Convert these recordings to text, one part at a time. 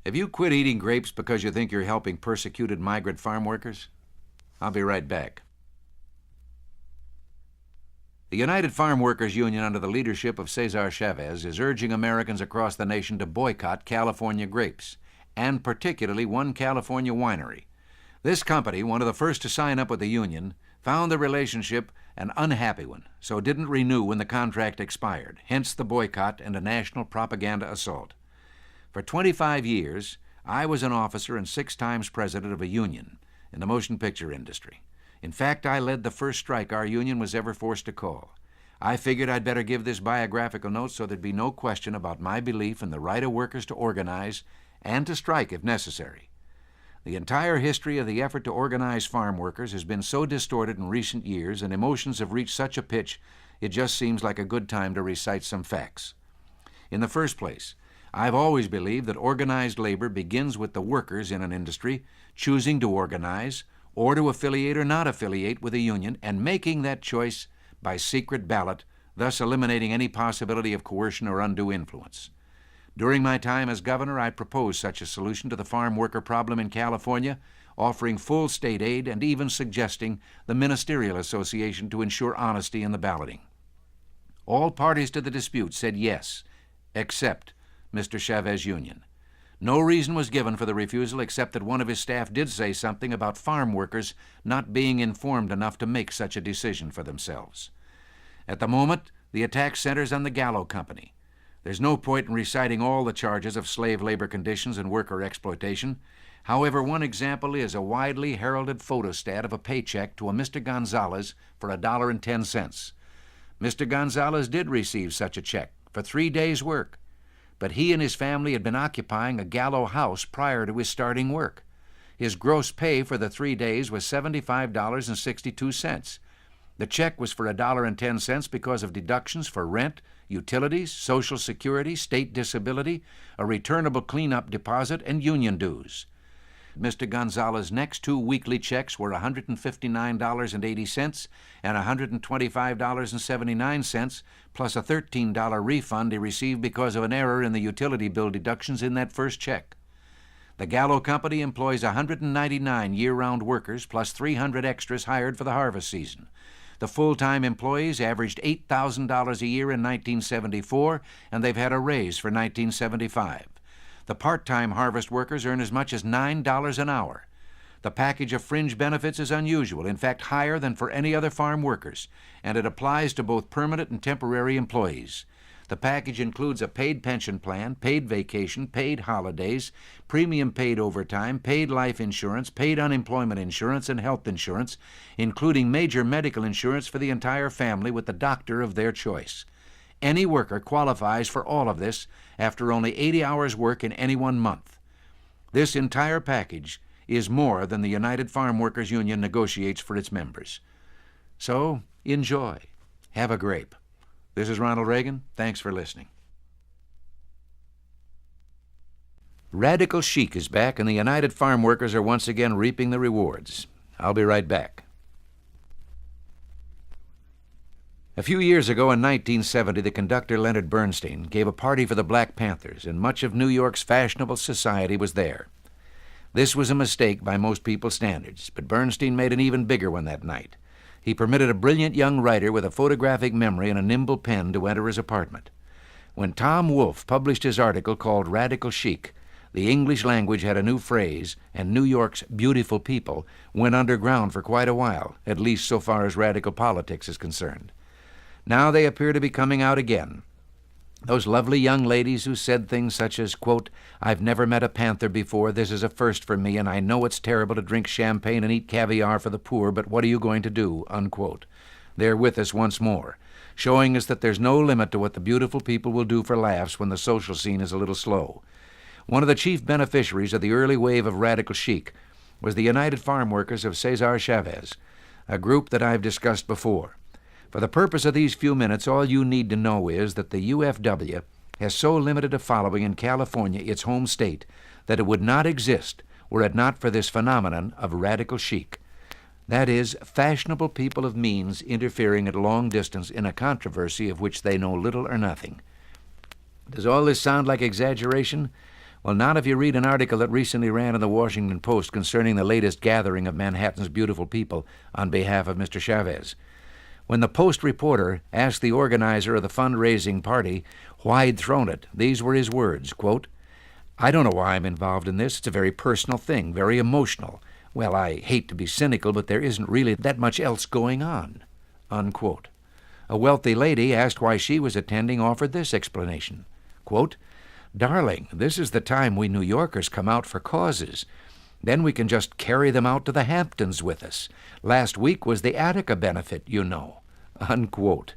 Have you quit eating grapes because you think you're helping persecuted migrant farm workers? I'll be right back. The United Farm Workers Union, under the leadership of Cesar Chavez, is urging Americans across the nation to boycott California grapes, and particularly one California winery. This company, one of the first to sign up with the union, found the relationship an unhappy one, so didn't renew when the contract expired, hence the boycott and a national propaganda assault. For 25 years, I was an officer and 6 times president of a union in the motion picture industry. In fact, I led the first strike our union was ever forced to call. I figured I'd better give this biographical note so there'd be no question about my belief in the right of workers to organize and to strike if necessary. The entire history of the effort to organize farm workers has been so distorted in recent years and emotions have reached such a pitch it just seems like a good time to recite some facts. In the first place, I've always believed that organized labor begins with the workers in an industry choosing to organize or to affiliate or not affiliate with a union and making that choice by secret ballot, thus eliminating any possibility of coercion or undue influence. During my time as governor, I proposed such a solution to the farm worker problem in California, offering full state aid and even suggesting the ministerial association to ensure honesty in the balloting. All parties to the dispute said yes, except Mr. Chavez Union. No reason was given for the refusal except that one of his staff did say something about farm workers not being informed enough to make such a decision for themselves. At the moment, the attack centers on the Gallo Company. There's no point in reciting all the charges of slave labor conditions and worker exploitation. However, one example is a widely heralded photostat of a paycheck to a Mr. Gonzalez for $1.10. Mr. Gonzalez did receive such a check for 3 days' work, but he and his family had been occupying a Gallo house prior to his starting work. His gross pay for the 3 days was $75.62. The check was for $1.10 because of deductions for rent, utilities, Social Security, state disability, a returnable cleanup deposit, and union dues. Mr. Gonzalez's next 2 weekly checks were $159.80 and $125.79, plus a $13 refund he received because of an error in the utility bill deductions in that first check. The Gallo Company employs 199 year-round workers, plus 300 extras hired for the harvest season. The full-time employees averaged $8,000 a year in 1974, and they've had a raise for 1975. The part-time harvest workers earn as much as $9 an hour. The package of fringe benefits is unusual, in fact higher than for any other farm workers, and it applies to both permanent and temporary employees. The package includes a paid pension plan, paid vacation, paid holidays, premium paid overtime, paid life insurance, paid unemployment insurance, and health insurance, including major medical insurance for the entire family with the doctor of their choice. Any worker qualifies for all of this after only 80 hours work in any one month. This entire package is more than the United Farm Workers Union negotiates for its members. So, enjoy. Have a grape. This is Ronald Reagan. Thanks for listening. Radical Chic is back, and the United Farm Workers are once again reaping the rewards. I'll be right back. A few years ago in 1970, the conductor Leonard Bernstein gave a party for the Black Panthers, and much of New York's fashionable society was there. This was a mistake by most people's standards, but Bernstein made an even bigger one that night. He permitted a brilliant young writer with a photographic memory and a nimble pen to enter his apartment. When Tom Wolfe published his article called Radical Chic, the English language had a new phrase, and New York's beautiful people went underground for quite a while, at least so far as radical politics is concerned. Now they appear to be coming out again. Those lovely young ladies who said things such as, quote, "I've never met a panther before, this is a first for me, and I know it's terrible to drink champagne and eat caviar for the poor, but what are you going to do?" unquote. They're with us once more, showing us that there's no limit to what the beautiful people will do for laughs when the social scene is a little slow. One of the chief beneficiaries of the early wave of radical chic was the United Farm Workers of Cesar Chavez, a group that I've discussed before. For the purpose of these few minutes, all you need to know is that the UFW has so limited a following in California, its home state, that it would not exist were it not for this phenomenon of radical chic. That is, fashionable people of means interfering at long distance in a controversy of which they know little or nothing. Does all this sound like exaggeration? Well, not if you read an article that recently ran in the Washington Post concerning the latest gathering of Manhattan's beautiful people on behalf of Mr. Chavez. When the Post reporter asked the organizer of the fundraising party why he'd thrown it, these were his words, quote, "I don't know why I'm involved in this. It's a very personal thing, very emotional. Well, I hate to be cynical, but there isn't really that much else going on," unquote. A wealthy lady asked why she was attending offered this explanation, quote, "Darling, this is the time we New Yorkers come out for causes. Then we can just carry them out to the Hamptons with us. Last week was the Attica benefit, you know," unquote.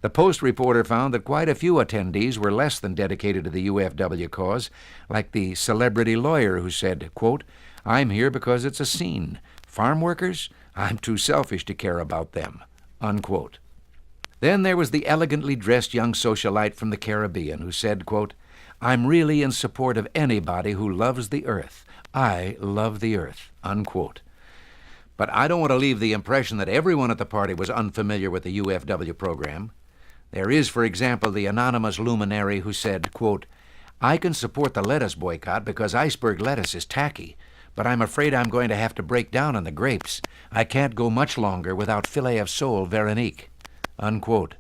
The Post reporter found that quite a few attendees were less than dedicated to the UFW cause, like the celebrity lawyer who said, quote, "I'm here because it's a scene. Farm workers? I'm too selfish to care about them," unquote. Then there was the elegantly dressed young socialite from the Caribbean who said, quote, "I'm really in support of anybody who loves the earth. I love the earth," unquote. But I don't want to leave the impression that everyone at the party was unfamiliar with the UFW program. There is, for example, the anonymous luminary who said, quote, "I can support the lettuce boycott because iceberg lettuce is tacky, but I'm afraid I'm going to have to break down on the grapes. I can't go much longer without filet of sole Veronique," unquote.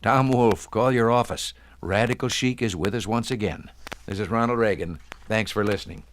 Tom Wolfe, call your office. Radical Chic is with us once again. This is Ronald Reagan. Thanks for listening.